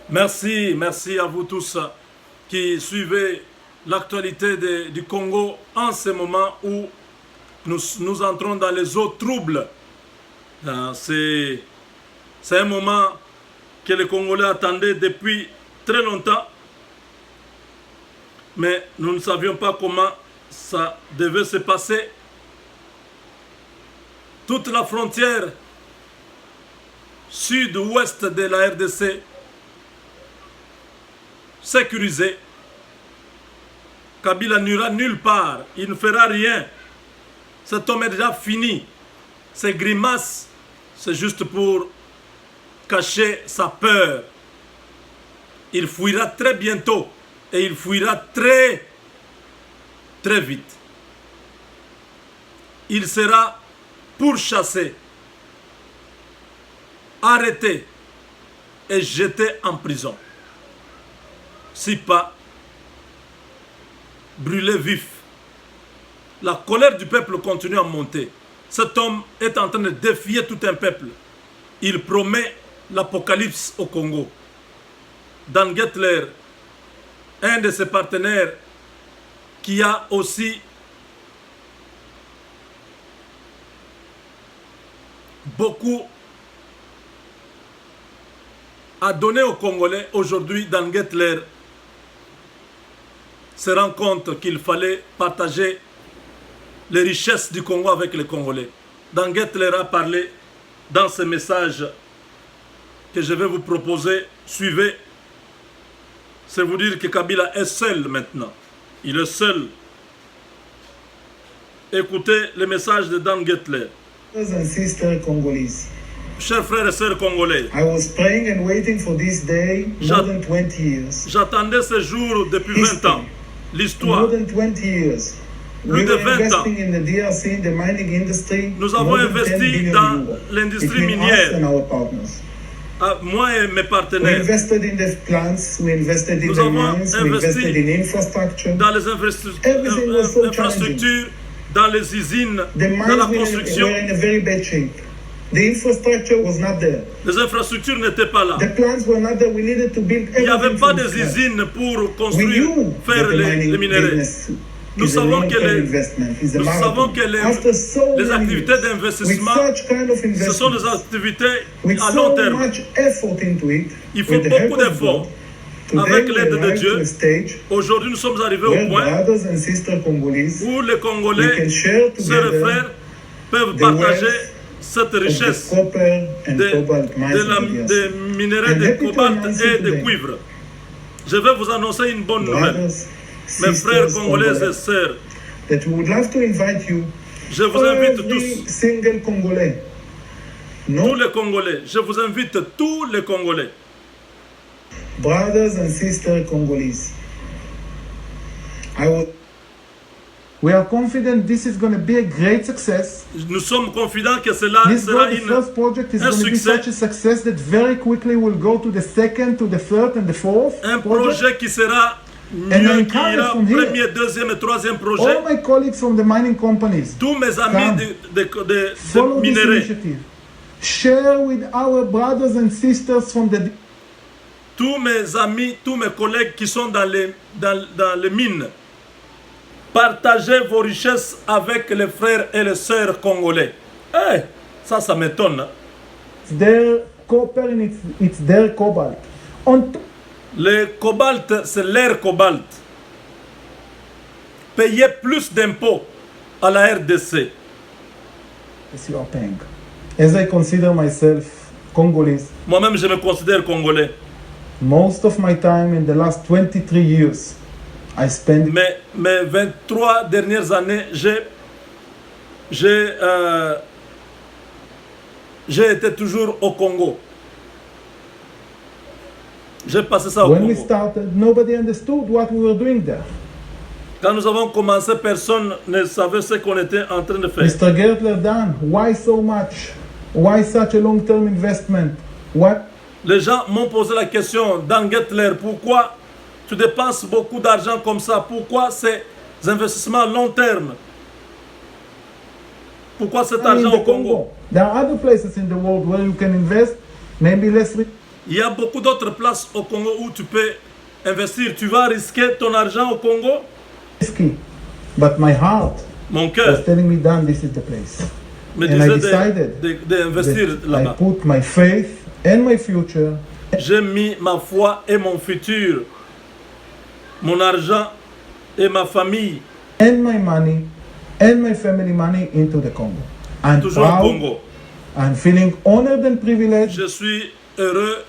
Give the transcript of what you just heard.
Merci, merci à vous tous qui suivez l'actualité du Congo en ce moment où nous entrons dans les eaux troubles. C'est un moment que les Congolais attendaient depuis très longtemps, mais nous ne savions pas comment ça devait se passer. Toute la frontière sud-ouest de la RDC sécurisée. Kabila n'ira nulle part, il ne fera rien. Cet homme est déjà fini. Ces grimaces, c'est juste pour cacher sa peur. Il fuira très bientôt et il fuira très vite. Il sera pourchassé, arrêté et jeté en prison. Si pas brûlé vif. La colère du peuple continue à monter. Cet homme est en train de défier tout un peuple. Il promet l'apocalypse au Congo. Dan Gettler, un de ses partenaires, qui a aussi beaucoup à donner aux Congolais, aujourd'hui, Dan Gettler se rend compte qu'il fallait partager les richesses du Congo avec les Congolais. Dan Gettler a parlé dans ce message que je vais vous proposer. Suivez. C'est vous dire que Kabila est seul maintenant. Il est seul. Écoutez le message de Dan Gettler. Brothers and sisters Congolese. Chers frères et sœurs congolais, I was praying and waiting for this day more than 20 years. j'attendais ce jour depuis 20 ans. More L'histoire. than 20 years. Plus We de were 20 ans. investing in the DRC, in the mining industry. Nous avons more than 10 investi billion dans euros l'industrie between us minière. and our partners. Moi et mes We partenaires, invested in the plants, we invested in Nous the avons mines, we investi invested in infrastructure. dans les Everything was so infrastructures, dans les usines, The dans la mines were construction. in a very bad shape. The infrastructure was not there. Les infrastructures n'étaient pas là. The plants were not there. We needed to build Il n'y avait everything pas from des scratch. usines pour We construire, knew faire that the les mining minerais. business Nous is a savons que long-term les, investment, is a nous marathon. savons que After so les many activités years, d'investissement, with such kind of ce sont des investments, activités with à long so terme. much effort into it, Il faut with the help beaucoup of d'efforts. God, Avec today l'aide we de arrive Dieu, to a stage aujourd'hui nous sommes arrivés au where point brothers and sisters Congolese, où les we Congolais, can share sœurs et together frères, peuvent the partager wealth cette of the richesse copper and cobalt mines of the DRC. des minerais I'm de happy to cobalt announce et de today, cuivre. Je vais vous annoncer une bonne nouvelle. brothers, Mes frères sisters congolais et Congolese, sœurs, that we would love to invite you, je vous invite every tous, single Congolais, tous no les Congolais, je vous invite tous les Congolais, brothers and sisters Congolese. We are confident this is going to be a great success. nous sommes confidents que cela This sera the first project is un going to be succès. such a success that very quickly we'll go to the second, to the third, and the fourth Un project. projet qui sera And mieux, I'm qui coming ira from here. premier, deuxième et troisième projet. All my colleagues from the mining companies, Tous mes amis Come. de follow this minerais, initiative. Share with our brothers and sisters from the tous mes amis, tous mes collègues qui sont dans les mines, partagez vos richesses avec les frères et les sœurs congolais. Eh, ça m'étonne. Hein. it's their copper and it's their cobalt. Le cobalt, c'est l'air cobalt. Payez plus d'impôts à la RDC. Yes, you are paying. As I consider myself Congolese, Moi-même, je me considère congolais. most of my time in the last 23 years, I spent Mais mes 23 dernières années, j'ai été toujours au Congo. J'ai passé ça au when we Congo. started, nobody understood what we were doing there. Quand nous avons commencé, personne ne savait ce qu'on était en train de faire. Mr. Gertler Dan, why so much? Why such a long-term investment? Why? Les gens m'ont posé la question, Dan Gettler, pourquoi tu dépenses beaucoup d'argent comme ça? Pourquoi ces investissements à long terme? Pourquoi cet in argent the au Congo? There are other places in the world where you can invest, maybe less. Il y a beaucoup d'autres places au Congo où tu peux investir. Tu vas risquer ton argent au Congo? Risky. But my heart Mon was cœur telling me, Dan, this is the place. me And I disait decided d'investir that I là-bas. put my faith and my future J'ai mis ma foi et mon futur, mon argent et ma famille, and my money and my family money into the Congo. I'm toujours au proud. Congo. I'm feeling honored and privileged. Je suis heureux